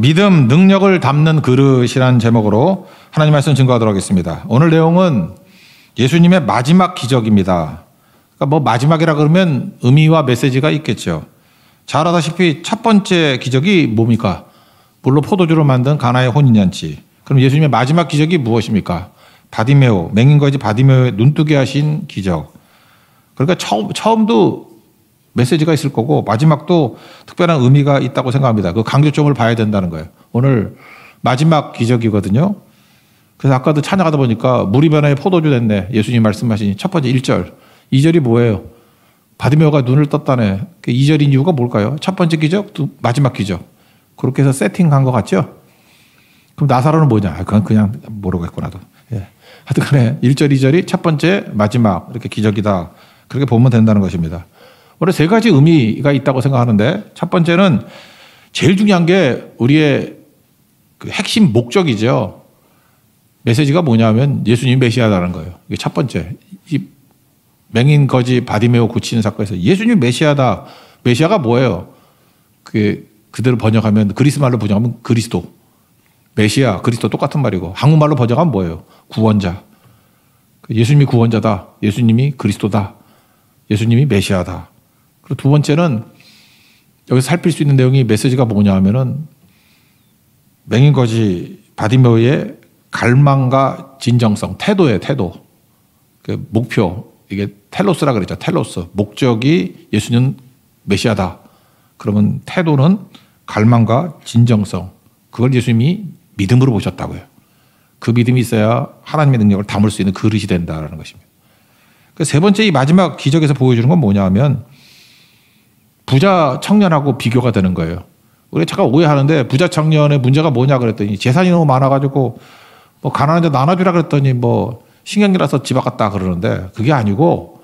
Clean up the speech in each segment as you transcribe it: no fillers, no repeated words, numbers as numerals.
믿음, 능력을 담는 그릇이라는 제목으로 하나님 말씀 증거하도록 하겠습니다. 오늘 내용은 예수님의 마지막 기적입니다. 그러니까 뭐 마지막이라 그러면 의미와 메시지가 있겠죠. 잘 알다시피 첫 번째 기적이 뭡니까? 물로 포도주로 만든 가나의 혼인잔치. 그럼 예수님의 마지막 기적이 무엇입니까? 바디메오, 맹인 거지 바디메오의 눈뜨게 하신 기적. 그러니까 처음도 메시지가 있을 거고 마지막도 특별한 의미가 있다고 생각합니다. 그 강조점을 봐야 된다는 거예요. 오늘 마지막 기적이거든요. 그래서 아까도 찬양하다 보니까 물이 변하여 포도주 됐네. 예수님 말씀하신 첫 번째 1절. 2절이 뭐예요? 바디메오가 눈을 떴다네. 2절인 이유가 뭘까요? 첫 번째 기적, 마지막 기적. 그렇게 해서 세팅한 것 같죠? 그럼 나사로는 뭐냐? 그건 그냥 모르겠고 나도. 예. 하여튼 간에 1절, 2절이 첫 번째, 마지막 이렇게 기적이다. 그렇게 보면 된다는 것입니다. 오늘 세 가지 의미가 있다고 생각하는데 첫 번째는 제일 중요한 게 우리의 그 핵심 목적이죠. 메시지가 뭐냐면 예수님이 메시아다는 거예요. 이게 첫 번째. 이 맹인 거지 바디메오 고치는 사건에서 예수님이 메시아다. 메시아가 뭐예요? 그대로 번역하면 그리스 말로 번역하면 그리스도. 메시아, 그리스도 똑같은 말이고 한국말로 번역하면 뭐예요? 구원자. 예수님이 구원자다. 예수님이 그리스도다. 예수님이 메시아다. 그리고 두 번째는 여기서 살필 수 있는 내용이 메시지가 뭐냐 하면은 맹인 거지 바디메오의 갈망과 진정성, 태도예요, 태도. 그 목표, 이게 텔로스라 그랬죠. 텔로스. 목적이 예수는 메시아다. 그러면 태도는 갈망과 진정성. 그걸 예수님이 믿음으로 보셨다고요. 그 믿음이 있어야 하나님의 능력을 담을 수 있는 그릇이 된다는 것입니다. 세 번째 이 마지막 기적에서 보여주는 건 뭐냐 하면 부자 청년하고 비교가 되는 거예요. 우리 잠깐 오해하는데 부자 청년의 문제가 뭐냐 그랬더니 재산이 너무 많아가지고 뭐 가난한 데 나눠주라 그랬더니 뭐 신경질나서 집 앞갔다 그러는데 그게 아니고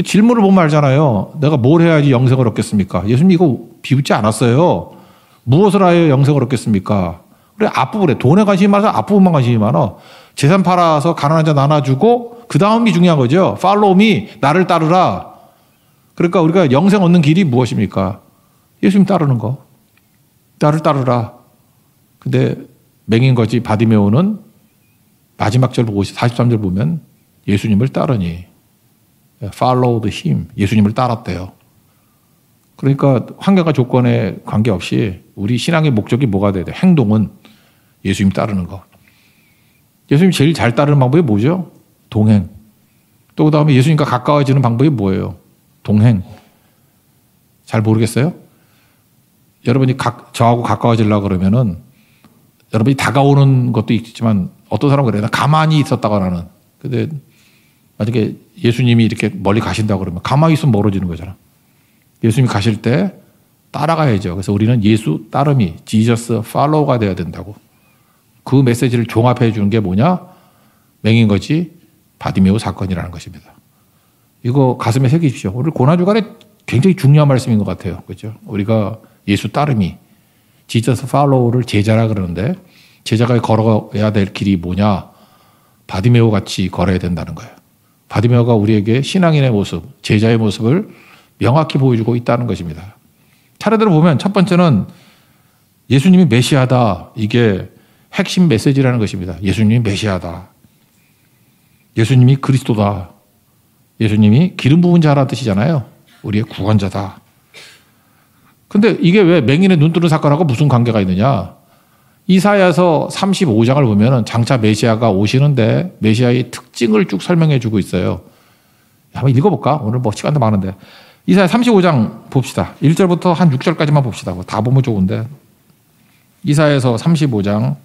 질문을 보면 알잖아요. 내가 뭘 해야지 영생을 얻겠습니까? 예수님 이거 비웃지 않았어요. 무엇을 하여 영생을 얻겠습니까? 그래 앞부분에 돈에 관심이 많아서 앞부분만 관심이 많아. 재산 팔아서 가난한 자 나눠주고 그 다음이 중요한 거죠. Follow me, 나를 따르라. 그러니까 우리가 영생 얻는 길이 무엇입니까? 예수님 따르는 거. 나를 따르라. 근데 맹인 거지 바디메오는 마지막 절 보고 43절 보면 예수님을 따르니 followed him. 예수님을 따랐대요. 그러니까 환경과 조건에 관계없이 우리 신앙의 목적이 뭐가 돼야 돼? 행동은 예수님 따르는 거. 예수님 제일 잘 따르는 방법이 뭐죠? 동행. 또 그다음에 예수님과 가까워지는 방법이 뭐예요? 동행. 잘 모르겠어요? 여러분이 저하고 가까워지려고 그러면은 여러분이 다가오는 것도 있지만 어떤 사람은 그래요. 나 가만히 있었다가 나는. 근데 만약에 예수님이 이렇게 멀리 가신다고 그러면 가만히 있으면 멀어지는 거잖아. 예수님이 가실 때 따라가야죠. 그래서 우리는 예수 따름이 Jesus follow가 돼야 된다고. 그 메시지를 종합해 주는 게 뭐냐? 맹인 거지 바디메오 사건이라는 것입니다. 이거 가슴에 새기십시오. 오늘 고난주간에 굉장히 중요한 말씀인 것 같아요. 그렇죠? 우리가 예수 따름이 Jesus follow를 제자라 그러는데 제자가 걸어야 될 길이 뭐냐? 바디메오 같이 걸어야 된다는 거예요. 바디메오가 우리에게 신앙인의 모습, 제자의 모습을 명확히 보여주고 있다는 것입니다. 차례대로 보면 첫 번째는 예수님이 메시아다. 이게 핵심 메시지라는 것입니다. 예수님이 메시아다. 예수님이 그리스도다. 예수님이 기름 부은 자라는 뜻이잖아요. 우리의 구원자다. 근데 이게 왜 맹인의 눈 뜨는 사건하고 무슨 관계가 있느냐? 이사야서 35장을 보면 장차 메시아가 오시는데 메시아의 특징을 쭉 설명해 주고 있어요. 한번 읽어볼까? 오늘 뭐 시간도 많은데. 이사야 35장 봅시다. 1절부터 한 6절까지만 봅시다. 다 보면 좋은데. 이사야서 35장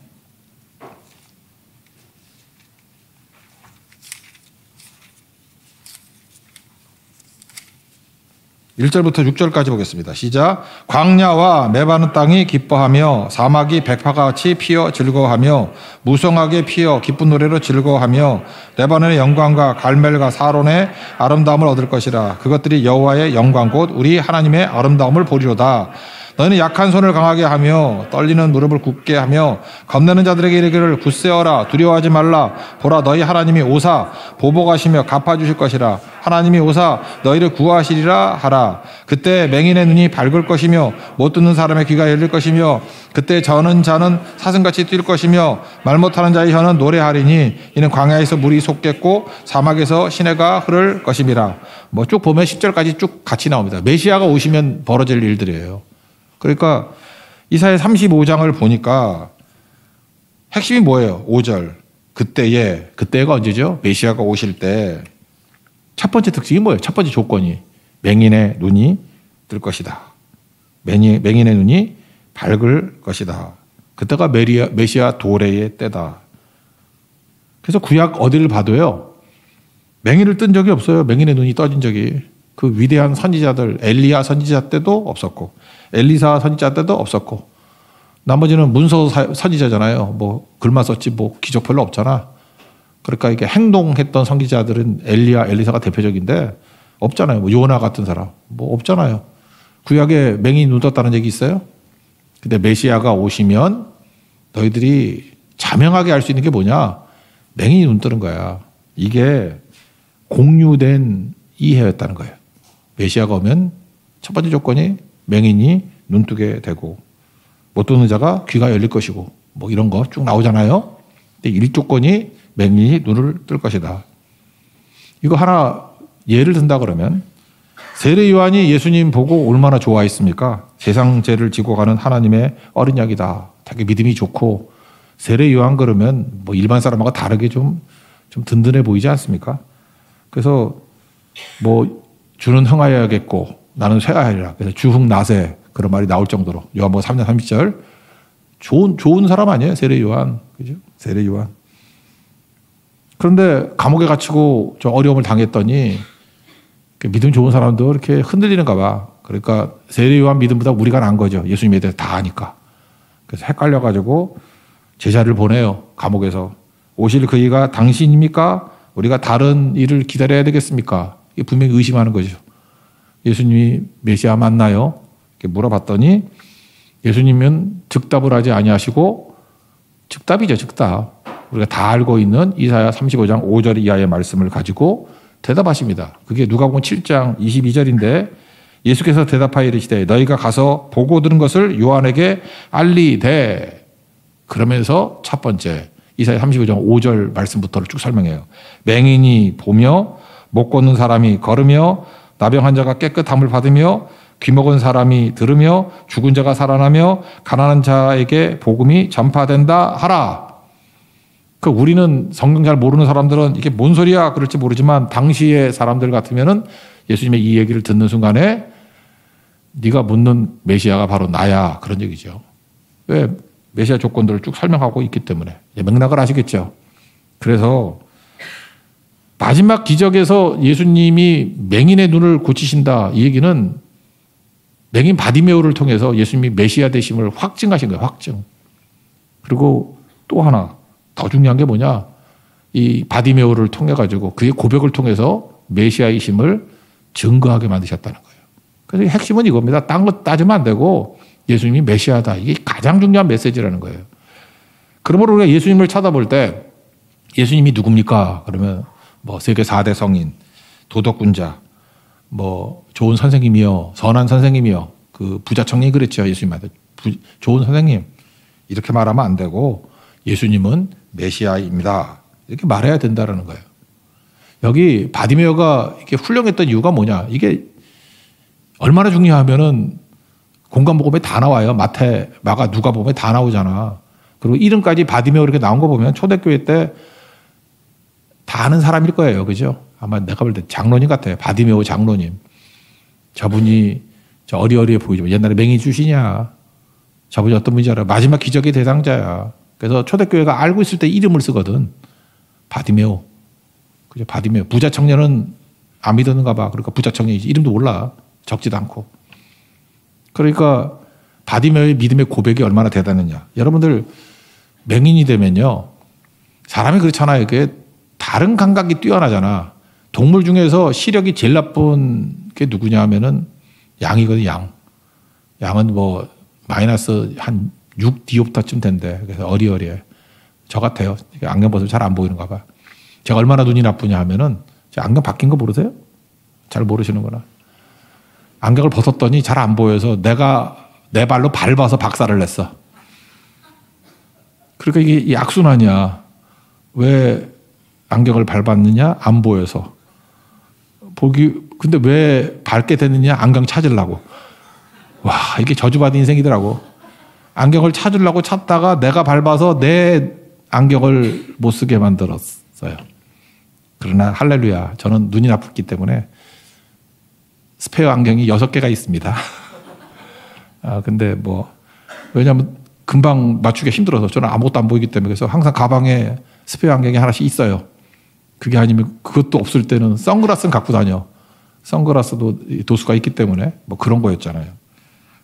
1절부터 6절까지 보겠습니다. 시작. 광야와 메마른 땅이 기뻐하며 사막이 백파같이 피어 즐거워하며 무성하게 피어 기쁜 노래로 즐거워하며 레바논의 영광과 갈멜과 사론의 아름다움을 얻을 것이라. 그것들이 여호와의 영광 곧 우리 하나님의 아름다움을 보리로다. 너희는 약한 손을 강하게 하며 떨리는 무릎을 굳게 하며 겁내는 자들에게 이르기를 굳세어라 두려워하지 말라. 보라 너희 하나님이 오사 보복하시며 갚아주실 것이라. 하나님이 오사 너희를 구하시리라 하라. 그때 맹인의 눈이 밝을 것이며 못 듣는 사람의 귀가 열릴 것이며 그때 저는 자는 사슴같이 뛸 것이며 말 못하는 자의 혀는 노래하리니 이는 광야에서 물이 솟겠고 사막에서 시내가 흐를 것임이라. 뭐 쭉 보면 10절까지 쭉 같이 나옵니다. 메시아가 오시면 벌어질 일들이에요. 그러니까 이사야 35장을 보니까 핵심이 뭐예요? 5절. 그때가 언제죠? 메시아가 오실 때 첫 번째 특징이 뭐예요? 첫 번째 조건이 맹인의 눈이 뜰 것이다. 맹인의 눈이 밝을 것이다. 그때가 메시아 도래의 때다. 그래서 구약 어디를 봐도요. 맹인을 뜬 적이 없어요. 맹인의 눈이 떠진 적이. 그 위대한 선지자들 엘리야 선지자 때도 없었고 엘리사 선지자 때도 없었고 나머지는 문서 선지자잖아요. 뭐 글만 썼지 뭐 기적 별로 없잖아. 그러니까 이게 행동했던 선지자들은 엘리야 엘리사가 대표적인데 없잖아요. 뭐 요나 같은 사람 뭐 없잖아요. 구약에 맹인이 눈 떴다는 얘기 있어요? 근데 메시아가 오시면 너희들이 자명하게 알 수 있는 게 뭐냐? 맹인이 눈 뜨는 거야. 이게 공유된 이해였다는 거예요. 메시아가 오면 첫 번째 조건이 맹인이 눈 뜨게 되고 못 듣는 자가 귀가 열릴 것이고 뭐 이런 거 쭉 나오잖아요. 근데 1조건이 맹인이 눈을 뜰 것이다. 이거 하나 예를 든다 그러면 세례 요한이 예수님 보고 얼마나 좋아했습니까? 세상 죄를 지고 가는 하나님의 어린 양이다. 되게 믿음이 좋고 세례 요한 그러면 뭐 일반 사람하고 다르게 좀 든든해 보이지 않습니까? 그래서 뭐 주는 흥하여야겠고 나는 쇠하리라. 그래서 주흥 나세 그런 말이 나올 정도로 요한복음 3장 30절 좋은 사람 아니에요? 세례 요한. 그죠? 세례 요한. 그런데 감옥에 갇히고 좀 어려움을 당했더니 믿음 좋은 사람도 이렇게 흔들리는가 봐. 그러니까 세례 요한 믿음보다 우리가 나은 거죠. 예수님에 대해서 다 아니까. 그래서 헷갈려가지고 제자를 보내요. 감옥에서. 오실 그이가 당신입니까? 우리가 다른 일을 기다려야 되겠습니까? 이게 분명히 의심하는 거죠. 예수님이 메시아 맞나요? 이렇게 물어봤더니 예수님은 즉답을 하지 아니하시고 즉답이죠. 즉답. 우리가 다 알고 있는 이사야 35장 5절 이하의 말씀을 가지고 대답하십니다. 그게 누가복음 7장 22절인데 예수께서 대답하여 이르시되 너희가 가서 보고 들은 것을 요한에게 알리되. 그러면서 첫 번째 이사야 35장 5절 말씀부터를 쭉 설명해요. 맹인이 보며 못 걷는 사람이 걸으며 나병 환자가 깨끗함을 받으며 귀먹은 사람이 들으며 죽은 자가 살아나며 가난한 자에게 복음이 전파된다 하라. 그 우리는 성경 잘 모르는 사람들은 이게 뭔 소리야 그럴지 모르지만 당시의 사람들 같으면은 예수님의 이 얘기를 듣는 순간에 네가 묻는 메시아가 바로 나야 그런 얘기죠. 왜? 메시아 조건들을 쭉 설명하고 있기 때문에 맥락을 아시겠죠. 그래서 마지막 기적에서 예수님이 맹인의 눈을 고치신다 이 얘기는 맹인 바디메오를 통해서 예수님이 메시아 되심을 확증하신 거예요. 확증. 그리고 또 하나 더 중요한 게 뭐냐? 이 바디메오를 통해 가지고 그의 고백을 통해서 메시아이심을 증거하게 만드셨다는 거예요. 그래서 핵심은 이겁니다. 딴 거 따지면 안 되고 예수님이 메시아다. 이게 가장 중요한 메시지라는 거예요. 그러므로 우리가 예수님을 쳐다볼 때 예수님이 누굽니까? 그러면 뭐 세계 4대 성인, 도덕군자, 뭐 좋은 선생님이요, 선한 선생님이요. 그 부자 청년이 그랬죠. 예수님한테. 좋은 선생님. 이렇게 말하면 안 되고 예수님은 메시아입니다. 이렇게 말해야 된다는 거예요. 여기 바디메오가 이렇게 훌륭했던 이유가 뭐냐. 이게 얼마나 중요하면은 공간복음에 다 나와요. 마태, 마가, 누가복음에 다 나오잖아. 그리고 이름까지 바디메오 이렇게 나온 거 보면 초대교회 때 다 아는 사람일 거예요. 그죠? 아마 내가 볼 때 장로님 같아요. 바디메오 장로님. 저분이 저 어리어리해 보이지만 옛날에 맹인 출신이야. 저분이 어떤 분인지 알아? 마지막 기적의 대상자야. 그래서 초대교회가 알고 있을 때 이름을 쓰거든. 바디메오. 그죠? 바디메오. 부자 청년은 안 믿었는가 봐. 그러니까 부자 청년이지. 이름도 몰라. 적지도 않고. 그러니까 바디메오의 믿음의 고백이 얼마나 대단했냐. 여러분들 맹인이 되면요. 사람이 그렇잖아요. 그게 다른 감각이 뛰어나잖아. 동물 중에서 시력이 제일 나쁜 게 누구냐 하면은 양이거든, 양. 양은 뭐 마이너스 한 6디옵터쯤 된대. 그래서 어리어리해. 저 같아요. 안경 벗으면 잘 안 보이는가 봐. 제가 얼마나 눈이 나쁘냐 하면은 안경 바뀐 거 모르세요? 잘 모르시는구나. 안경을 벗었더니 잘 안 보여서 내가 내 발로 밟아서 박살을 냈어. 그러니까 이게 이 악순환이야. 왜 안경을 밟았느냐? 안 보여서. 근데 왜 밟게 됐느냐? 안경 찾으려고. 와, 이게 저주받은 인생이더라고. 안경을 찾으려고 찾다가 내가 밟아서 내 안경을 못 쓰게 만들었어요. 그러나 할렐루야. 저는 눈이 나쁘기 때문에 스페어 안경이 6개가 있습니다. 근데 왜냐면 금방 맞추기가 힘들어서 저는 아무것도 안 보이기 때문에 그래서 항상 가방에 스페어 안경이 하나씩 있어요. 그게 아니면 그것도 없을 때는 선글라스는 갖고 다녀. 선글라스도 도수가 있기 때문에 그런 거였잖아요.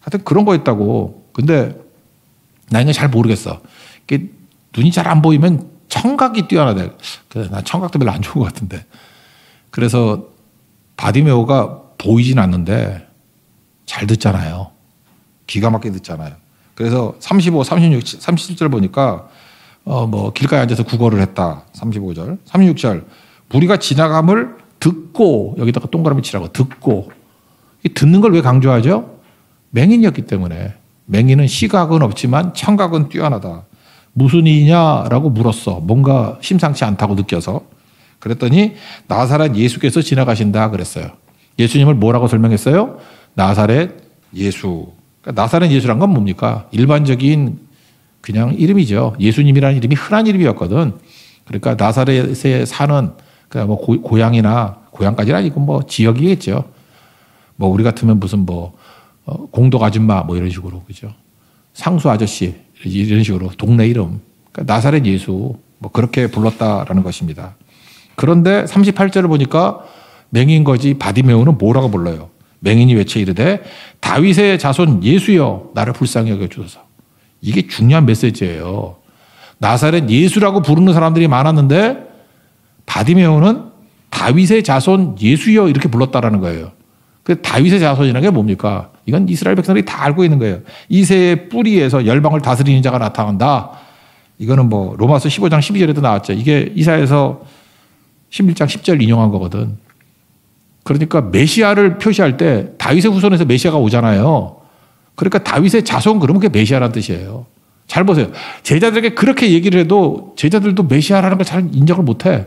하여튼 그런 거였다고. 근데 나 이건 잘 모르겠어. 눈이 잘 안 보이면 청각이 뛰어나대. 그래서 난 청각도 별로 안 좋은 것 같은데. 그래서 바디메오가 보이진 않는데 잘 듣잖아요. 기가 막히게 듣잖아요. 그래서 35, 36, 37절 보니까 길가에 앉아서 국어를 했다. 35절. 36절. 무리가 지나감을 듣고 여기다가 동그라미 치라고. 듣고. 이 듣는 걸 왜 강조하죠? 맹인이었기 때문에. 맹인은 시각은 없지만 청각은 뛰어나다. 무슨 일이냐라고 물었어. 뭔가 심상치 않다고 느껴서. 그랬더니 나사렛 예수께서 지나가신다 그랬어요. 예수님을 뭐라고 설명했어요? 나사렛 예수. 그러니까 나사렛 예수란 건 뭡니까? 일반적인 그냥 이름이죠. 예수님이라는 이름이 흔한 이름이었거든. 그러니까 나사렛에 사는 고향이나 고향까지는 아니고 지역이겠죠. 우리 같으면 무슨 공덕 아줌마 이런 식으로 그죠. 상수 아저씨 이런 식으로 동네 이름. 그러니까 나사렛 예수 그렇게 불렀다라는 것입니다. 그런데 38절을 보니까 맹인 거지 바디메오는 뭐라고 불러요? 맹인이 외쳐 이르되 다윗의 자손 예수여 나를 불쌍히 여겨주소서. 이게 중요한 메시지예요. 나사렛 예수라고 부르는 사람들이 많았는데 바디메오는 다윗의 자손 예수여 이렇게 불렀다라는 거예요. 그 다윗의 자손이라는 게 뭡니까? 이건 이스라엘 백성들이 다 알고 있는 거예요. 이새의 뿌리에서 열방을 다스리는 자가 나타난다. 이거는 로마서 15장 12절에도 나왔죠. 이게 이사야서 11장 10절 인용한 거거든. 그러니까 메시아를 표시할 때 다윗의 후손에서 메시아가 오잖아요. 그러니까 다윗의 자손 그러면 그게 메시아라는 뜻이에요. 잘 보세요. 제자들에게 그렇게 얘기를 해도 제자들도 메시아라는 걸 잘 인정을 못해.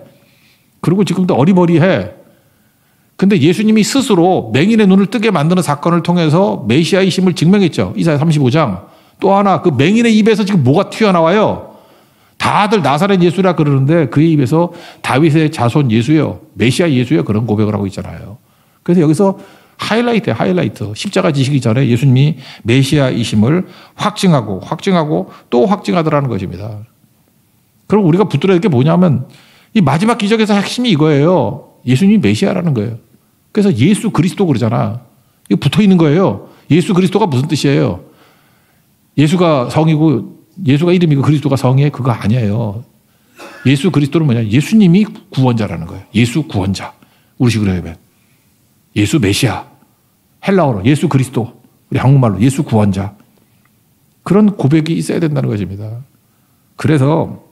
그리고 지금도 어리버리해. 근데 예수님이 스스로 맹인의 눈을 뜨게 만드는 사건을 통해서 메시아이심을 증명했죠. 이사야 35장. 또 하나 그 맹인의 입에서 지금 뭐가 튀어나와요? 다들 나사렛 예수라 그러는데 그의 입에서 다윗의 자손 예수요. 메시아 예수요. 그런 고백을 하고 있잖아요. 그래서 여기서 하이라이트예요. 하이라이트. 십자가 지시기 전에 예수님이 메시아이심을 확증하고 또 확증하더라는 것입니다. 그럼 우리가 붙들어야 될 게 뭐냐면 이 마지막 기적에서 핵심이 이거예요. 예수님이 메시아라는 거예요. 그래서 예수 그리스도 그러잖아. 이거 붙어 있는 거예요. 예수 그리스도가 무슨 뜻이에요? 예수가 성이고 예수가 이름이고 그리스도가 성이에요? 그거 아니에요. 예수 그리스도는 뭐냐? 예수님이 구원자라는 거예요. 예수 구원자. 우리식으로 하면. 예수 메시아. 헬라어로 예수 그리스도. 우리 한국말로 예수 구원자. 그런 고백이 있어야 된다는 것입니다. 그래서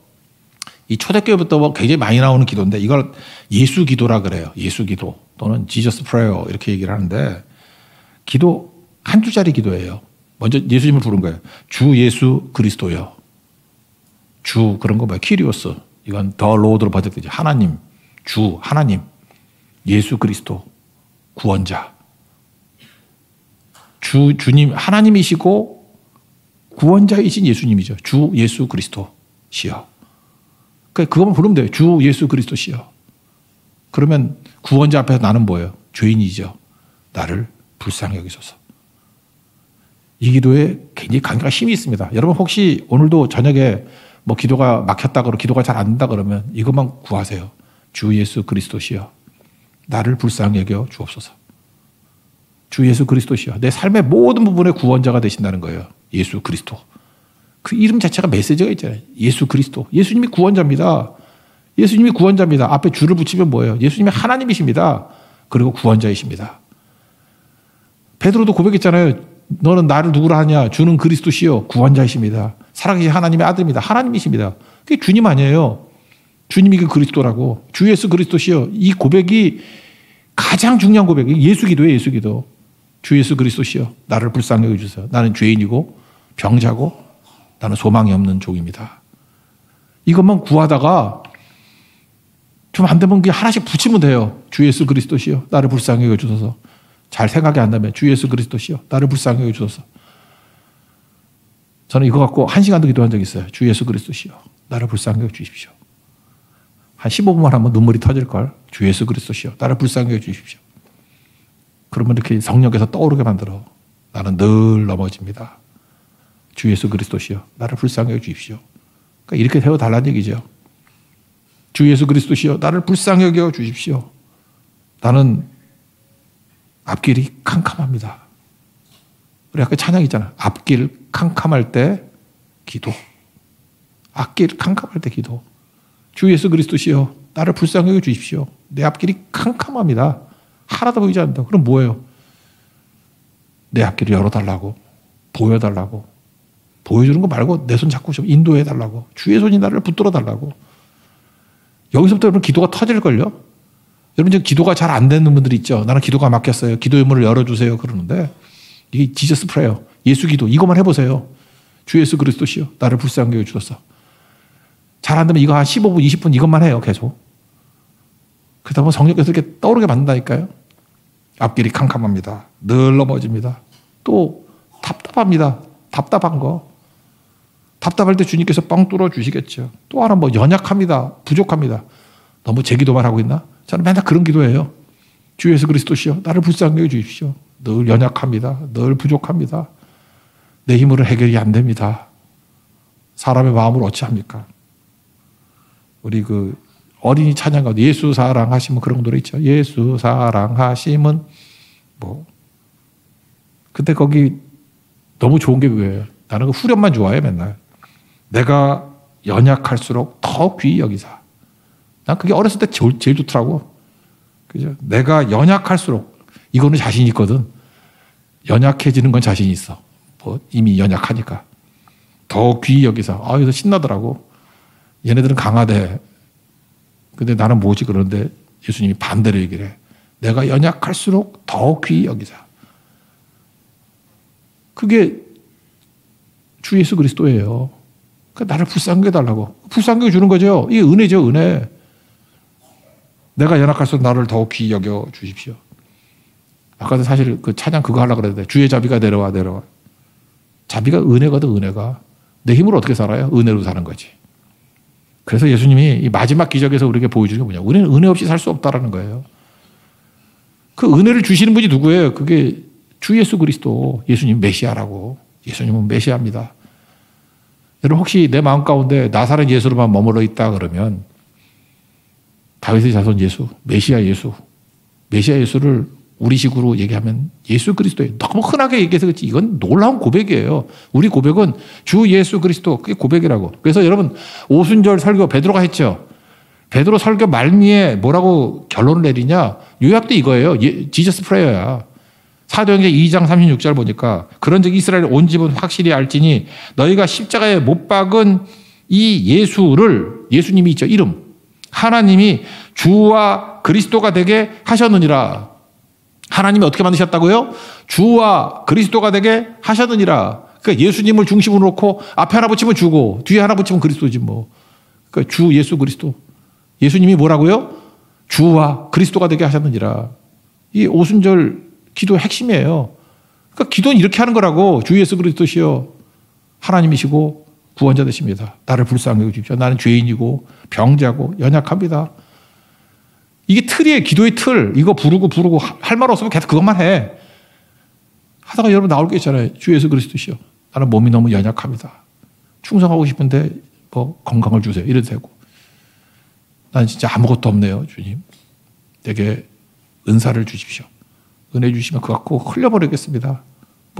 이 초대교회부터 굉장히 많이 나오는 기도인데 이걸 예수 기도라 그래요. 예수 기도 또는 Jesus prayer 이렇게 얘기를 하는데 기도 한 줄짜리 기도예요. 먼저 예수님을 부른 거예요. 주 예수 그리스도요. 주 그런 거 뭐야? 키리오스. 이건 더 로드로 번역되죠. 하나님, 주, 하나님, 예수 그리스도, 구원자. 주님 하나님이시고 구원자이신 예수님이죠. 주 예수 그리스도시여. 그거만 부르면 돼요. 주 예수 그리스도시여. 그러면 구원자 앞에서 나는 뭐예요? 죄인이죠. 나를 불쌍히 여기소서. 이 기도에 굉장히 강력한 힘이 있습니다. 여러분 혹시 오늘도 저녁에 기도가 막혔다 그러고 기도가 잘 안 된다 그러면 이것만 구하세요. 주 예수 그리스도시여. 나를 불쌍히 여겨 주옵소서. 주 예수 그리스도시여. 내 삶의 모든 부분의 구원자가 되신다는 거예요. 예수 그리스도. 그 이름 자체가 메시지가 있잖아요. 예수 그리스도. 예수님이 구원자입니다. 예수님이 구원자입니다. 앞에 주를 붙이면 뭐예요? 예수님이 하나님이십니다. 그리고 구원자이십니다. 베드로도 고백했잖아요. 너는 나를 누구라 하냐? 주는 그리스도시요 구원자이십니다. 살아계신 하나님의 아들입니다. 하나님이십니다. 그게 주님 아니에요. 주님이 그 그리스도라고. 주 예수 그리스도시요. 이 고백이 가장 중요한 고백이 예수 기도예요. 예수 기도. 주 예수 그리스도시요. 나를 불쌍히 여겨주세요. 나는 죄인이고 병자고 나는 소망이 없는 종입니다. 이것만 구하다가 좀 안 되면 그냥 하나씩 붙이면 돼요. 주 예수 그리스도시여 나를 불쌍히 여겨주소서. 잘 생각이 안 나면 주 예수 그리스도시여 나를 불쌍히 여겨주소서. 저는 이거 갖고 1시간도 기도한 적이 있어요. 주 예수 그리스도시여 나를 불쌍히 여겨주십시오. 한 15분만 하면 눈물이 터질걸. 주 예수 그리스도시여 나를 불쌍히 여겨주십시오. 그러면 이렇게 성령께서 떠오르게 만들어. 나는 늘 넘어집니다. 주 예수 그리스도시여 나를 불쌍히 여겨주십시오. 그러니까 이렇게 세워달라는 얘기죠. 주 예수 그리스도시여 나를 불쌍히 여겨주십시오. 나는 앞길이 캄캄합니다. 우리 아까 찬양 있잖아. 앞길 캄캄할 때 기도. 앞길 캄캄할 때 기도. 주 예수 그리스도시여 나를 불쌍히 여겨주십시오. 내 앞길이 캄캄합니다. 하나도 보이지 않는다. 그럼 뭐예요? 내 앞길을 열어달라고. 보여달라고. 보여주는 거 말고 내 손 잡고 좀 인도해달라고. 주의 손이 나를 붙들어달라고. 여기서부터 여러분 기도가 터질걸요? 여러분 지금 기도가 잘 안 되는 분들이 있죠. 나는 기도가 막혔어요. 기도의 문을 열어주세요. 그러는데 이게 지저스 프레요. 예수 기도. 이것만 해보세요. 주 예수 그리스도시여 나를 불쌍히 여겨주소서. 잘 안 되면 이거 한 15분, 20분 이것만 해요. 계속. 그러다 보면 성령께서 이렇게 떠오르게 만든다니까요. 앞길이 캄캄합니다. 늘 넘어집니다. 또 답답합니다. 답답한 거. 답답할 때 주님께서 뻥 뚫어 주시겠죠. 또 하나 연약합니다. 부족합니다. 너무 제 기도만 하고 있나? 저는 맨날 그런 기도예요. 주 예수 그리스도시여 나를 불쌍히 여겨주십시오. 늘 연약합니다. 늘 부족합니다. 내 힘으로 해결이 안 됩니다. 사람의 마음을 어찌합니까? 우리 어린이 찬양 가운데 예수 사랑하시면 그런 노래 있죠. 예수 사랑하시면 근데 거기 너무 좋은 게 그거예요. 나는 그 후렴만 좋아해 맨날. 내가 연약할수록 더 귀히 여기사. 난 그게 어렸을 때 제일 좋더라고. 그죠? 내가 연약할수록 이거는 자신 있거든. 연약해지는 건 자신 있어. 이미 연약하니까. 더 귀히 여기사. 그래서 신나더라고. 얘네들은 강하대. 근데 나는 뭐지 그러는데 예수님이 반대로 얘기를 해. 내가 연약할수록 더 귀히 여기사. 그게 주 예수 그리스도예요. 그러니까 나를 불쌍히 해달라고. 불쌍히 해주는 거죠. 이게 은혜죠, 은혜. 내가 연약할수록 나를 더 귀히 여겨 주십시오. 아까도 사실 그 찬양 그거 하려고 그랬는데 주의 자비가 내려와. 자비가 은혜거든, 은혜가. 내 힘으로 어떻게 살아요? 은혜로 사는 거지. 그래서 예수님이 이 마지막 기적에서 우리에게 보여주는 게 뭐냐. 우리는 은혜 없이 살 수 없다라는 거예요. 그 은혜를 주시는 분이 누구예요? 그게 주 예수 그리스도. 예수님 메시아라고. 예수님은 메시아입니다. 여러분 혹시 내 마음 가운데 나사렛 예수로만 머물러 있다 그러면 다윗의 자손 예수, 메시아 예수를 우리식으로 얘기하면 예수 그리스도예요. 너무 흔하게 얘기해서 그렇지 이건 놀라운 고백이에요. 우리 고백은 주 예수 그리스도, 그게 고백이라고. 그래서 여러분 오순절 설교 베드로가 했죠. 베드로 설교 말미에 뭐라고 결론을 내리냐. 요약도 이거예요. 지저스 프레이어야. 사도행전 2장 36절 보니까 그런즉 이스라엘 온 집은 확실히 알지니 너희가 십자가에 못 박은 이 예수님이 있죠. 이름. 하나님이 주와 그리스도가 되게 하셨느니라. 하나님이 어떻게 만드셨다고요? 주와 그리스도가 되게 하셨느니라. 그러니까 예수님을 중심으로 놓고 앞에 하나 붙이면 주고 뒤에 하나 붙이면 그리스도지 뭐. 그러니까 주 예수 그리스도. 예수님이 뭐라고요? 주와 그리스도가 되게 하셨느니라. 이 오순절 기도의 핵심이에요. 그러니까 기도는 이렇게 하는 거라고. 주 예수 그리스도시여 하나님이시고 구원자 되십니다. 나를 불쌍히 여기십시오. 나는 죄인이고 병자고 연약합니다. 이게 틀이에요. 기도의 틀. 이거 부르고 할 말 없으면 계속 그것만 해. 하다가 여러분 나올 게 있잖아요. 주 예수 그리스도시여 나는 몸이 너무 연약합니다. 충성하고 싶은데 건강을 주세요. 이래도 되고. 난 진짜 아무것도 없네요. 주님. 내게 은사를 주십시오. 은혜 주시면 그거 갖고 흘려버리겠습니다.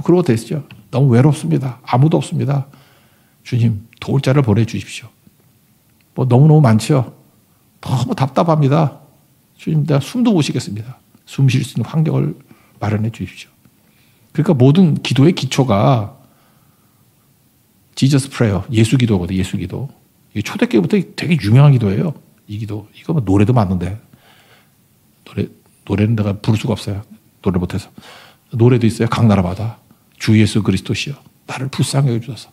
그러고 되시죠. 너무 외롭습니다. 아무도 없습니다. 주님 도울 자를 보내주십시오. 너무너무 많죠. 너무 답답합니다. 주님 내가 숨도 못 쉬겠습니다. 숨 쉴 수 있는 환경을 마련해 주십시오. 그러니까 모든 기도의 기초가 지저스 프레이어, 예수 기도거든요. 예수 기도. 이게 초대교회부터 되게 유명한 기도예요. 이 기도. 이거 노래도 많은데 노래는 내가 부를 수가 없어요. 노래 못해서. 노래도 있어요. 각 나라마다. 주 예수 그리스도시여 나를 불쌍히 여겨주소서.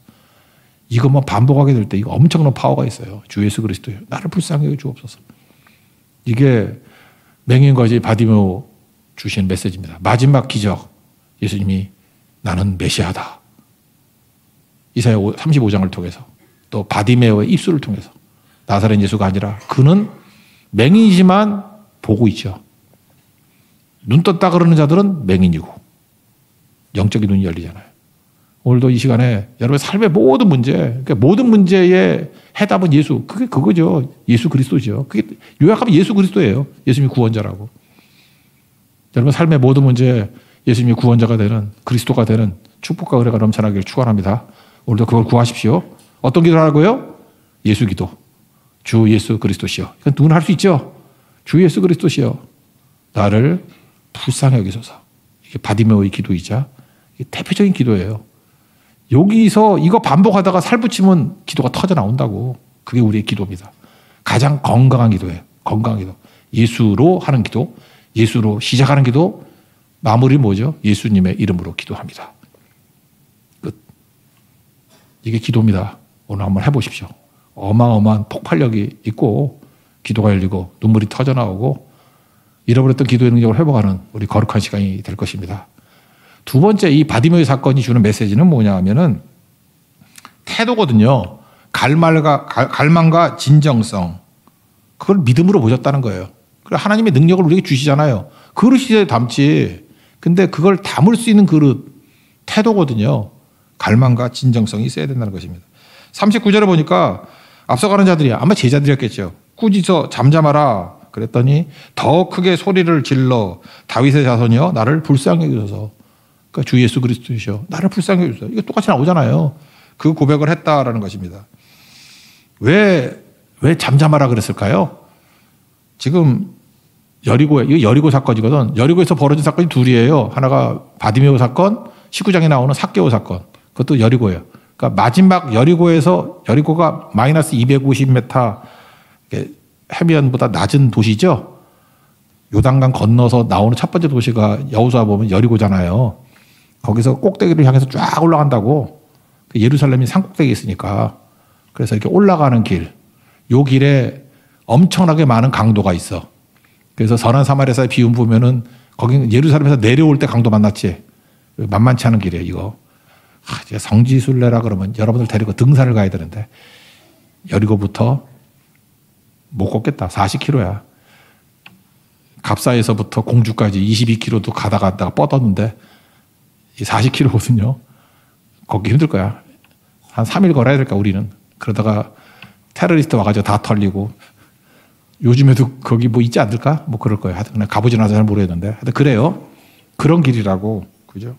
이것만 반복하게 될 때 이거 엄청난 파워가 있어요. 주 예수 그리스도요. 나를 불쌍히 여겨 주옵소서. 이게 맹인과 바디메오 주신 메시지입니다. 마지막 기적. 예수님이 나는 메시아다. 이사야 35장을 통해서 또 바디메오의 입술을 통해서 나사렛 예수가 아니라 그는 맹인이지만 보고 있죠. 눈 떴다 그러는 자들은 맹인이고 영적인 눈이 열리잖아요. 오늘도 이 시간에 여러분의 삶의 모든 문제, 그러니까 모든 문제의 해답은 예수. 그게 그거죠. 예수 그리스도죠. 그게 요약하면 예수 그리스도예요. 예수님이 구원자라고. 여러분 삶의 모든 문제에 예수님이 구원자가 되는 그리스도가 되는 축복과 은혜가 넘쳐나기를 축원합니다. 오늘도 그걸 구하십시오. 어떤 기도를 하고요? 예수 기도. 주 예수 그리스도시여. 이건 누구나 할 수 있죠. 주 예수 그리스도시여. 나를 불쌍히 여기소서. 이게 바디메오의 기도이자 이게 대표적인 기도예요. 여기서 이거 반복하다가 살붙이면 기도가 터져 나온다고. 그게 우리의 기도입니다. 가장 건강한 기도예요. 건강한 기도. 예수로 하는 기도. 예수로 시작하는 기도. 마무리는 뭐죠? 예수님의 이름으로 기도합니다. 끝. 이게 기도입니다. 오늘 한번 해보십시오. 어마어마한 폭발력이 있고 기도가 열리고 눈물이 터져 나오고 잃어버렸던 기도의 능력을 회복하는 우리 거룩한 시간이 될 것입니다. 두 번째 이 바디메오의 사건이 주는 메시지는 뭐냐 하면은 태도거든요. 갈망과 진정성. 그걸 믿음으로 보셨다는 거예요. 하나님의 능력을 우리에게 주시잖아요. 그릇에 담지. 근데 그걸 담을 수 있는 그릇, 태도거든요. 갈망과 진정성이 있어야 된다는 것입니다. 39절에 보니까 앞서가는 자들이 아마 제자들이었겠죠. 꾸짖어 잠잠하라. 그랬더니 더 크게 소리를 질러 다윗의 자손이여 나를 불쌍히 여기소서. 그러니까 주 예수 그리스도시여 나를 불쌍히 여기소서. 이거 똑같이 나오잖아요. 그 고백을 했다라는 것입니다. 왜 잠잠하라 그랬을까요? 지금 이거 여리고 사건이거든. 여리고에서 벌어진 사건이 둘이에요. 하나가 바디메오 사건, 19장에 나오는 삭개오 사건. 그것도 여리고예요. 그러니까 마지막 여리고가 마이너스 250m 해변보다 낮은 도시죠. 요단강 건너서 나오는 첫 번째 도시가 여호수아 보면 여리고잖아요. 거기서 꼭대기를 향해서 쫙 올라간다고. 예루살렘이 산꼭대기에 있으니까. 그래서 이렇게 올라가는 길. 요 길에 엄청나게 많은 강도가 있어. 그래서 선한 사마리아의 비움 보면은 거기 예루살렘에서 내려올 때 강도 만났지. 만만치 않은 길이에요, 이거. 제가 성지순례라 그러면 여러분들 데리고 등산을 가야 되는데 여리고부터 못 걷겠다. 40km야. 갑사에서부터 공주까지 22km도 가다가 뻗었는데 40km거든요. 걷기 힘들 거야. 한 3일 걸어야 될까 우리는. 그러다가 테러리스트 와가지고 다 털리고 요즘에도 거기 뭐 있지 않을까? 뭐 그럴 거예요. 하여튼 가보진 않아서 잘 모르겠는데. 하여튼 그래요. 그런 길이라고. 그죠?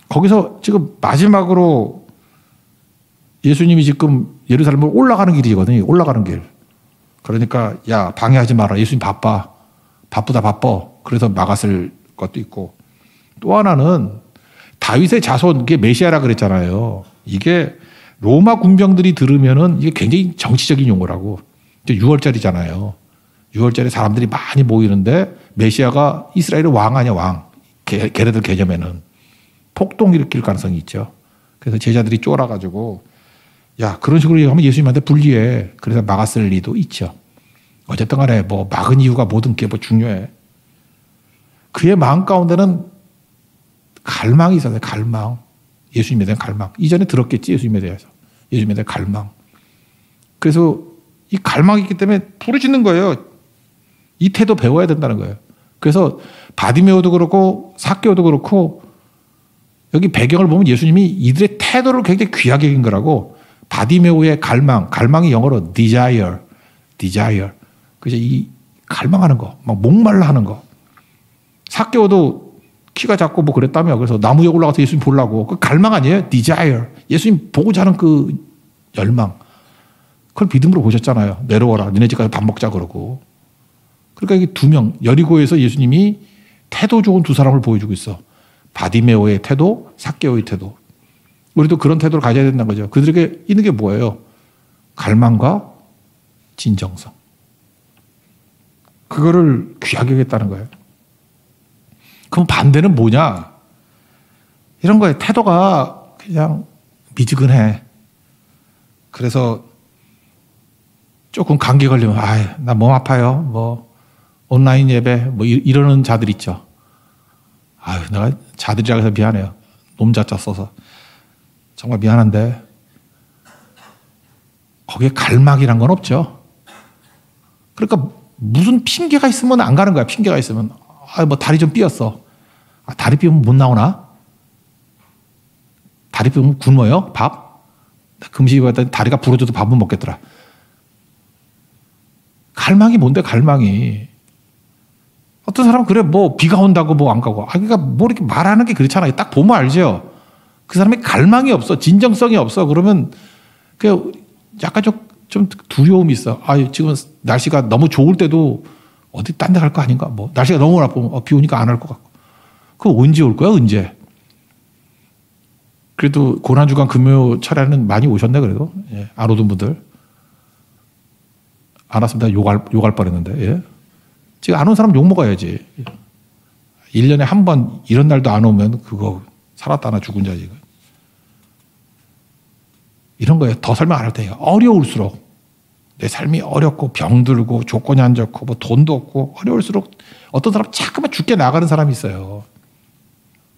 거기서 지금 마지막으로 예수님이 지금 예루살렘으로 올라가는 길이거든요. 올라가는 길. 그러니까 야 방해하지 마라. 예수님 바빠. 바쁘다 바빠. 그래서 막았을 것도 있고. 또 하나는 다윗의 자손, 이게 메시아라 그랬잖아요. 이게 로마 군병들이 들으면은 이게 굉장히 정치적인 용어라고. 6월절이잖아요. 6월절에 사람들이 많이 모이는데 메시아가 이스라엘의 왕 아니야, 왕. 걔네들 개념에는. 폭동 일으킬 가능성이 있죠. 그래서 제자들이 쫄아가지고 야 그런 식으로 얘기하면 예수님한테 불리해. 그래서 막았을 리도 있죠. 어쨌든 간에 뭐 막은 이유가 뭐든 게 뭐 중요해. 그의 마음 가운데는 갈망이 있었어요. 갈망. 예수님에 대한 갈망. 이전에 들었겠지 예수님에 대해서. 예수님에 대한 갈망. 그래서 이 갈망이 있기 때문에 부르짖는 거예요. 이 태도 배워야 된다는 거예요. 그래서 바디메오도 그렇고 삭개오도 그렇고 여기 배경을 보면 예수님이 이들의 태도를 굉장히 귀하게 여긴 거라고. 바디메오의 갈망이 영어로 desire. 그래서 이 갈망하는 거, 막 목말라 하는 거. 삭개오도 키가 작고 뭐 그랬다며. 그래서 나무 위에 올라가서 예수님 보려고. 그 갈망 아니에요? desire. 예수님 보고자 하는 그 열망. 그걸 믿음으로 보셨잖아요. 내려와라. 너네 집 가서 밥 먹자 그러고. 그러니까 이게 두 명, 여리고에서 예수님이 태도 좋은 두 사람을 보여주고 있어. 바디메오의 태도, 삭개오의 태도. 우리도 그런 태도를 가져야 된다는 거죠. 그들에게 있는 게 뭐예요? 갈망과 진정성. 그거를 귀하게 여겼다는 거예요. 그럼 반대는 뭐냐? 이런 거예요. 태도가 그냥 미지근해. 그래서 조금 감기 걸리면 나 몸 아파요. 뭐 온라인 예배 뭐 이러는 자들 있죠. 내가 자들이라고 해서 미안해요. 놈자자 써서 정말 미안한데 거기에 갈망이란 건 없죠. 그러니까 무슨 핑계가 있으면 안 가는 거야. 핑계가 있으면 뭐 다리 좀 삐었어. 다리 삐면 못 나오나? 다리 삐면 굶어요? 밥? 금식이 봤더니 다리가 부러져도 밥은 먹겠더라. 갈망이 뭔데 갈망이. 어떤 사람은 그래 뭐 비가 온다고 뭐 안 가고. 그러니까 뭐 이렇게 말하는 게 그렇잖아요. 딱 보면 알죠. 그 사람이 갈망이 없어. 진정성이 없어. 그러면 그 약간 좀 두려움이 있어. 지금 날씨가 너무 좋을 때도 어디 딴 데 갈 거 아닌가? 뭐 날씨가 너무 나쁘면 비 오니까 안 할 것 같고. 그거 언제 올 거야? 언제? 그래도 고난주간 금요 철야는 많이 오셨네 그래도. 예, 안 오던 분들. 안 왔으면 욕할 뻔했는데. 예. 지금 안 온 사람 욕 먹어야지. 1년에 한 번 이런 날도 안 오면 그거 살았다나 죽은 자지. 이런 거에 더 설명 안 할 테니까. 어려울수록 내 삶이 어렵고 병들고 조건이 안 좋고 뭐 돈도 없고 어려울수록 어떤 사람 자꾸만 죽게 나가는 사람이 있어요.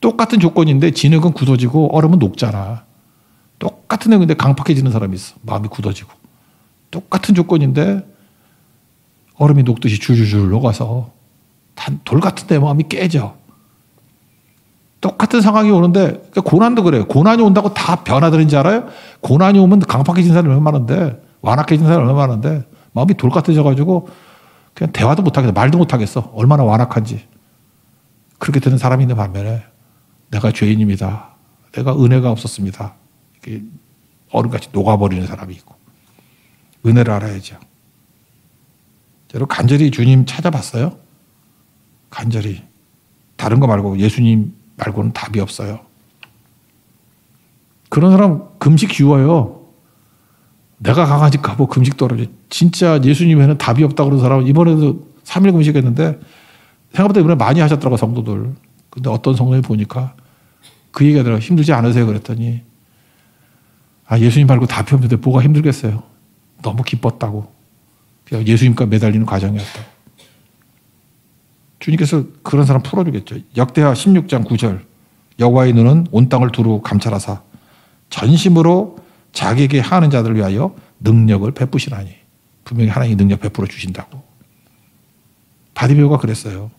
똑같은 조건인데 진흙은 굳어지고 얼음은 녹잖아. 똑같은 내용인데 강팍해지는 사람이 있어. 마음이 굳어지고. 똑같은 조건인데 얼음이 녹듯이 줄줄줄 녹아서 돌 같은 내 마음이 깨져. 똑같은 상황이 오는데 그러니까 고난도 그래요. 고난이 온다고 다 변화되는지 알아요? 고난이 오면 강팍해진 사람이 얼마나 많은데 완악해진 사람이 얼마나 많은데 마음이 돌 같아져가지고 그냥 대화도 못하겠어. 말도 못하겠어. 얼마나 완악한지. 그렇게 되는 사람이 있는 반면에 내가 죄인입니다. 내가 은혜가 없었습니다. 이렇게 얼음같이 녹아버리는 사람이 있고 은혜를 알아야죠. 여러분 간절히 주님 찾아봤어요? 간절히. 다른 거 말고 예수님 말고는 답이 없어요. 그런 사람 금식 쉬워요. 내가 강아지 가보 금식 떨어져. 진짜 예수님 외에는 답이 없다고 그러는 사람은 이번에도 3일 금식했는데 생각보다 이번에 많이 하셨더라고 성도들. 근데 어떤 성도님 보니까 그 얘기가 들어 힘들지 않으세요? 그랬더니 예수님 말고 답이 없는데 뭐가 힘들겠어요. 너무 기뻤다고. 그냥 예수님과 매달리는 과정이었다고. 주님께서 그런 사람 풀어주겠죠. 역대하 16장 9절 여호와의 눈은 온 땅을 두루 감찰하사 전심으로 자기에게 하는 자들을 위하여 능력을 베푸시나니. 분명히 하나님이 능력 베풀어 주신다고. 바디메오가 그랬어요.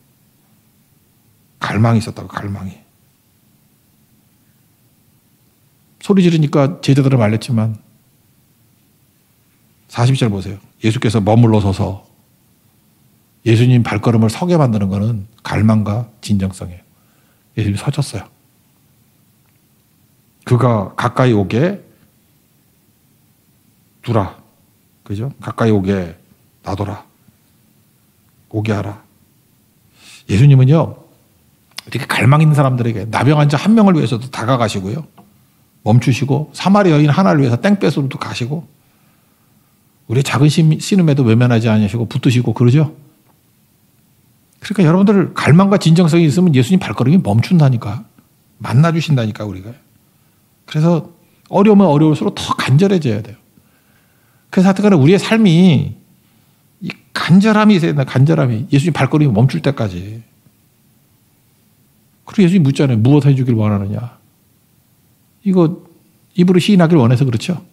갈망이 있었다고. 갈망이. 소리 지르니까 제자들을 말렸지만 40절 보세요. 예수께서 머물러 서서 예수님 발걸음을 서게 만드는 것은 갈망과 진정성이에요. 예수님이 서졌어요. 그가 가까이 오게 두라. 그죠? 가까이 오게 놔둬라. 오게 하라. 예수님은요, 이렇게 갈망 있는 사람들에게 나병 환자 한 명을 위해서도 다가가시고요. 멈추시고, 사마리 여인 하나를 위해서 땡볕으로도 가시고, 우리 작은 신음에도 외면하지 않으시고 붙드시고 그러죠? 그러니까 여러분들 갈망과 진정성이 있으면 예수님 발걸음이 멈춘다니까. 만나주신다니까, 우리가. 그래서 어려우면 어려울수록 더 간절해져야 돼요. 그래서 하여튼간에 우리의 삶이 이 간절함이 있어야 된다. 간절함이. 예수님 발걸음이 멈출 때까지. 그리고 예수님이 묻잖아요. 무엇 해주길 원하느냐. 이거 입으로 시인하길 원해서 그렇죠.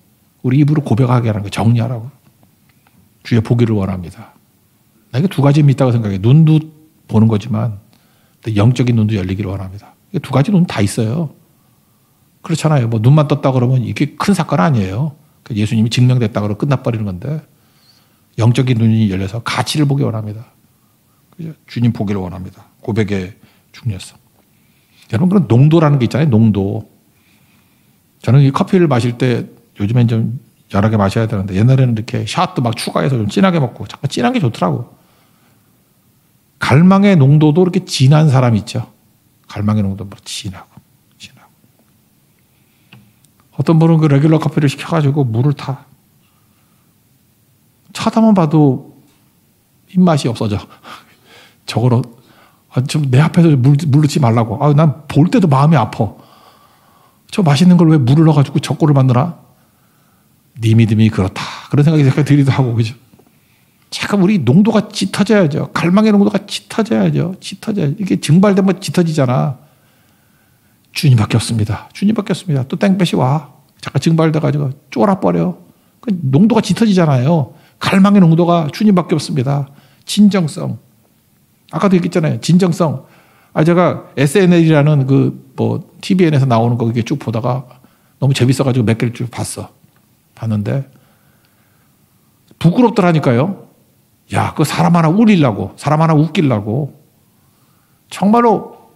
우리 입으로 고백하게 하는 거 정리하라고. 주의 보기를 원합니다. 나 이게 두 가지 의미 있다고 생각해. 눈도 보는 거지만 영적인 눈도 열리기를 원합니다. 이게 두 가지 눈 다 있어요. 그렇잖아요. 뭐 눈만 떴다 그러면 이게 큰 사건 아니에요. 예수님이 증명됐다 그러고 끝나버리는 건데 영적인 눈이 열려서 가치를 보기 원합니다. 그죠? 주님 보기를 원합니다. 고백의 중요성. 여러분 그런 농도라는 게 있잖아요. 농도. 저는 이 커피를 마실 때 요즘엔 좀 여러 개 마셔야 되는데 옛날에는 이렇게 샷도 막 추가해서 좀 진하게 먹고 잠깐 진한 게 좋더라고. 갈망의 농도도 이렇게 진한 사람이 있죠. 갈망의 농도도 뭐 진하고. 어떤 분은 그 레귤러 커피를 시켜가지고 물을 타. 쳐다만 봐도 입맛이 없어져. 저거로 좀 내 앞에서 물 넣지 말라고. 난 볼 때도 마음이 아파. 저 맛있는 걸 왜 물을 넣어가지고 저거를 만드나? 네 믿음이 그렇다. 그런 생각이 잠깐 들기도 하고, 그죠? 잠깐 우리 농도가 짙어져야죠. 갈망의 농도가 짙어져야죠. 짙어져야죠. 이게 증발되면 짙어지잖아. 주님밖에 없습니다. 주님밖에 없습니다. 또 땡볕이 와. 잠깐 증발돼가지고 쫄아버려. 농도가 짙어지잖아요. 갈망의 농도가 주님밖에 없습니다. 진정성. 아까도 얘기했잖아요. 진정성. 제가 SNL이라는 TVN에서 나오는 거 쭉 보다가 너무 재밌어가지고 몇 개를 쭉 봤는데 부끄럽더라니까요. 야, 그 사람 하나 울리려고, 사람 하나 웃기려고 정말로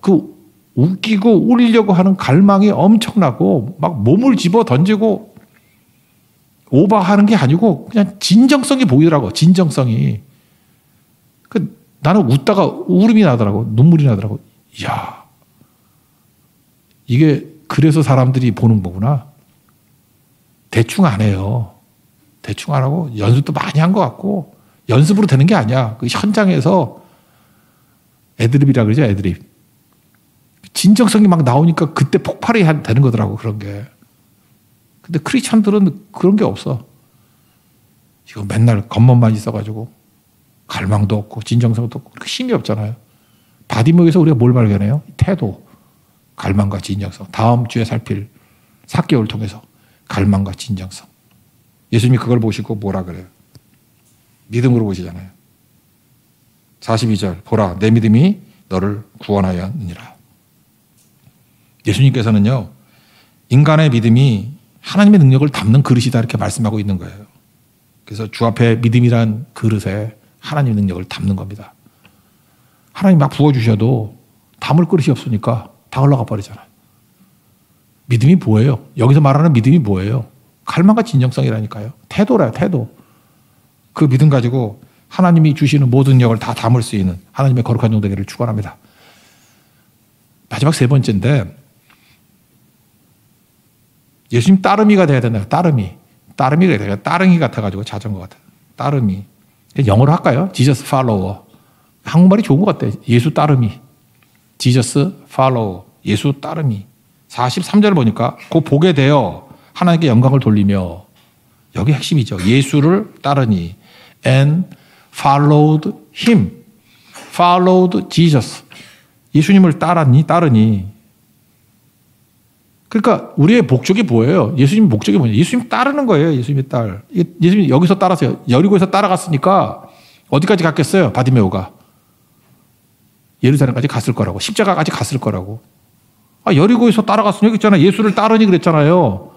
웃기고 울리려고 하는 갈망이 엄청나고 막 몸을 집어 던지고 오버하는 게 아니고 그냥 진정성이 보이더라고. 진정성이. 나는 웃다가 울음이 나더라고. 눈물이 나더라고. 이야, 이게 그래서 사람들이 보는 거구나. 대충 안 해요. 대충 안 하고 연습도 많이 한 것 같고 연습으로 되는 게 아니야. 그 현장에서 애드립이라 그러죠. 애드립. 진정성이 막 나오니까 그때 폭발이 되는 거더라고. 그런 게. 근데 크리스찬들은 그런 게 없어. 이거 맨날 겉멋만 있어가지고 갈망도 없고 진정성도 없고 그렇게 힘이 없잖아요. 바디목에서 우리가 뭘 발견해요? 태도, 갈망과 진정성. 다음 주에 살필 사개월 통해서 갈망과 진정성. 예수님이 그걸 보시고 뭐라 그래요? 믿음으로 보시잖아요. 42절 보라 내 믿음이 너를 구원하였느니라. 예수님께서는요. 인간의 믿음이 하나님의 능력을 담는 그릇이다 이렇게 말씀하고 있는 거예요. 그래서 주 앞에 믿음이란 그릇에 하나님의 능력을 담는 겁니다. 하나님 막 부어주셔도 담을 그릇이 없으니까 다 흘러가 버리잖아요. 믿음이 뭐예요? 여기서 말하는 믿음이 뭐예요? 갈망과 진정성이라니까요. 태도라요. 태도. 그 믿음 가지고 하나님이 주시는 모든 능력을 다 담을 수 있는 하나님의 거룩한 종 되기를 축원합니다. 마지막 세 번째인데 예수님 따르미가 돼야 된다. 따르미. 따르미가 돼야 돼요. 따릉이 같아가지고 자전거 같아요. 따르미. 영어로 할까요? Jesus follower. 한국말이 좋은 것 같아요. 예수 따르미. Jesus follower. 예수 따르미. 43절 보니까 곧 보게 되어 하나님께 영광을 돌리며 여기 핵심이죠. 예수를 따르니 and followed him. followed Jesus. 예수님을 따르니. 그러니까 우리의 목적이 뭐예요? 예수님 목적이 뭐냐? 예수님 따르는 거예요. 예수님의 딸. 예수님 여기서 따라서요. 여리고에서 따라갔으니까 어디까지 갔겠어요? 바디메오가. 예루살렘까지 갔을 거라고. 십자가까지 갔을 거라고. 여리고에서 따라갔으니 여기 있잖아요. 예수를 따르니 그랬잖아요.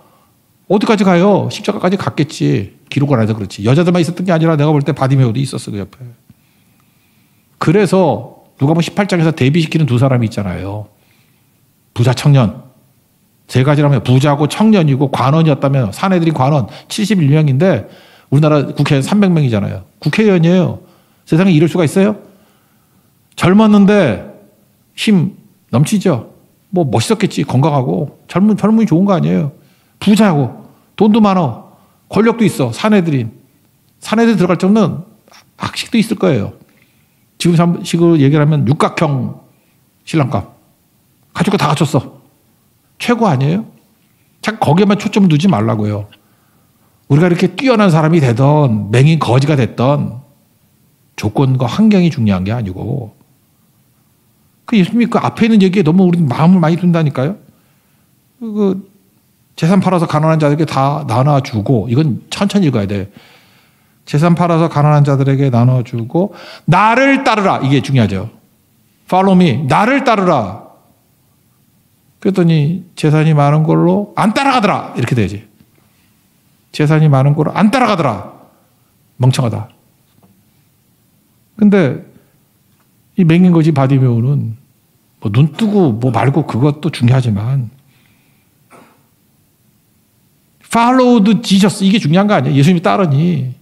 어디까지 가요? 십자가까지 갔겠지. 기록을 안 해서 그렇지. 여자들만 있었던 게 아니라 내가 볼 때 바디메오도 있었어. 그 옆에. 그래서 누가복음 18장에서 대비시키는 두 사람이 있잖아요. 부자 청년. 세 가지라면 부자고 청년이고 관원이었다면 사내들인 관원 71명인데 우리나라 국회의원 300명이잖아요. 국회의원이에요. 세상에 이럴 수가 있어요? 젊었는데 힘 넘치죠. 뭐 멋있었겠지. 건강하고 젊음이 좋은 거 아니에요. 부자고 돈도 많아. 권력도 있어. 사내들 들어갈 정도는 학식도 있을 거예요. 지금 식으로 얘기를 하면 육각형 신랑감. 가지고 다 갖췄어. 최고 아니에요? 참 거기에만 초점을 두지 말라고요. 우리가 이렇게 뛰어난 사람이 되던 맹인 거지가 됐던 조건과 환경이 중요한 게 아니고 예수님이 그 앞에 있는 얘기에 너무 우리 마음을 많이 둔다니까요. 그 재산 팔아서 가난한 자들에게 다 나눠주고 이건 천천히 읽어야 돼. 재산 팔아서 가난한 자들에게 나눠주고 나를 따르라. 이게 중요하죠. Follow me. 나를 따르라. 그랬더니 재산이 많은 걸로 안 따라가더라. 이렇게 되지. 재산이 많은 걸로 안 따라가더라. 멍청하다. 근데 이 맹인 거지 바디메오는 뭐 눈 뜨고 뭐 말고 그것도 중요하지만 followed Jesus 이게 중요한 거 아니야? 예수님이 따르니.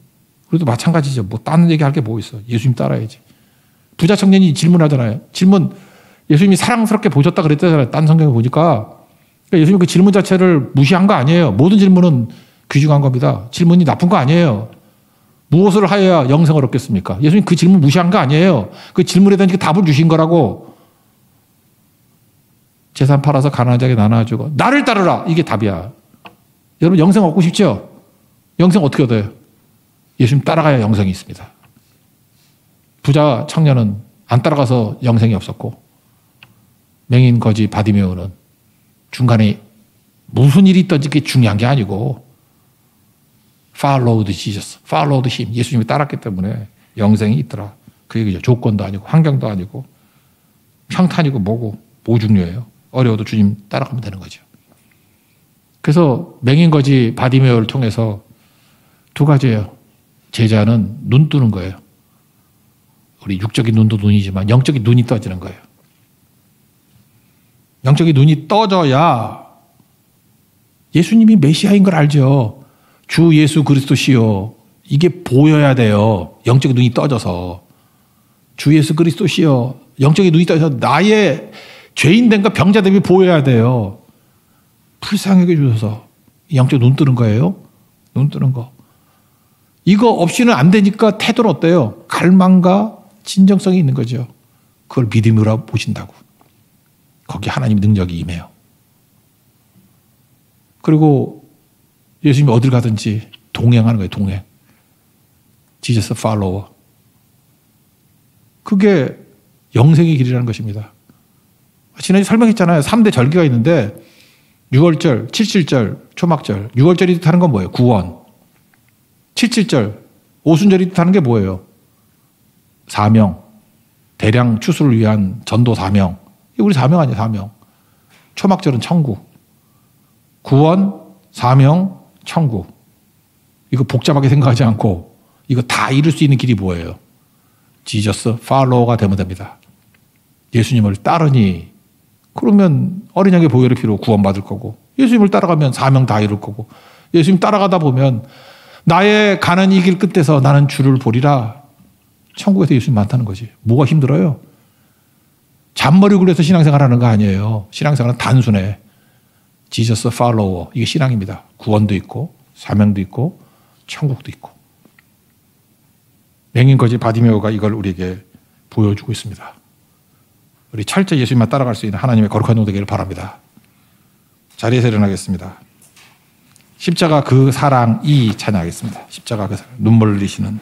그래도 마찬가지죠. 뭐 다른 얘기할 게 뭐 있어. 예수님 따라야지. 부자 청년이 질문하잖아요. 예수님이 사랑스럽게 보셨다 그랬잖아요. 딴 성경에 보니까. 그러니까 예수님 그 질문 자체를 무시한 거 아니에요. 모든 질문은 귀중한 겁니다. 질문이 나쁜 거 아니에요. 무엇을 하여야 영생을 얻겠습니까? 예수님 그 질문 무시한 거 아니에요. 그 질문에 대한 답을 주신 거라고. 재산 팔아서 가난한 자에게 나눠주고 나를 따르라. 이게 답이야. 여러분 영생 얻고 싶죠? 영생 어떻게 얻어요? 예수님 따라가야 영생이 있습니다. 부자 청년은 안 따라가서 영생이 없었고 맹인 거지 바디메오는 중간에 무슨 일이 있든지 그게 중요한 게 아니고 followed Jesus, followed him. 예수님이 따랐기 때문에 영생이 있더라. 그 얘기죠. 조건도 아니고 환경도 아니고 평탄이고 뭐고 뭐 중요해요. 어려워도 주님 따라가면 되는 거죠. 그래서 맹인 거지 바디메오를 통해서 두 가지예요. 제자는 눈 뜨는 거예요. 우리 육적인 눈도 눈이지만 영적인 눈이 떠지는 거예요. 영적인 눈이 떠져야 예수님이 메시아인 걸 알죠. 주 예수 그리스도시요. 이게 보여야 돼요. 영적인 눈이 떠져서. 주 예수 그리스도시요. 영적인 눈이 떠져서 나의 죄인됨과 병자됨이 보여야 돼요. 불쌍하게 주셔서 영적 눈 뜨는 거예요. 눈 뜨는 거. 이거 없이는 안 되니까 태도는 어때요? 갈망과 진정성이 있는 거죠. 그걸 믿음으로 보신다고. 거기 하나님 능력이 임해요. 그리고 예수님이 어딜 가든지 동행하는 거예요. 동행. Jesus follower. 그게 영생의 길이라는 것입니다. 지난주에 설명했잖아요. 3대 절기가 있는데 6월절, 77절, 초막절. 6월절이 뜻하는 건 뭐예요? 구원. 77절, 오순절이 뜻하는 게 뭐예요? 사명. 대량 추수를 위한 전도 사명. 이게 우리 사명 아니에요, 사명. 초막절은 천국. 구원, 사명, 천국. 이거 복잡하게 생각하지 않고 이거 다 이룰 수 있는 길이 뭐예요? 지저스 팔로워가 되면 됩니다. 예수님을 따르니 그러면 어린 양의 보혈의 피로 구원받을 거고 예수님을 따라가면 사명 다 이룰 거고 예수님 따라가다 보면 나의 가는 이 길 끝에서 나는 주를 보리라. 천국에서 예수님 많다는 거지. 뭐가 힘들어요? 잔머리 굴려서 신앙생활하는 거 아니에요. 신앙생활은 단순해. 지저스 팔로워. 이게 신앙입니다. 구원도 있고 사명도 있고 천국도 있고. 맹인 거지 바디메오가 이걸 우리에게 보여주고 있습니다. 우리 철저히 예수님만 따라갈 수 있는 하나님의 거룩한 종 되기를 바랍니다. 자리에서 일어나겠습니다. 십자가 그 사랑이 찬양하겠습니다. 십자가 그 사랑. 눈물 흘리시는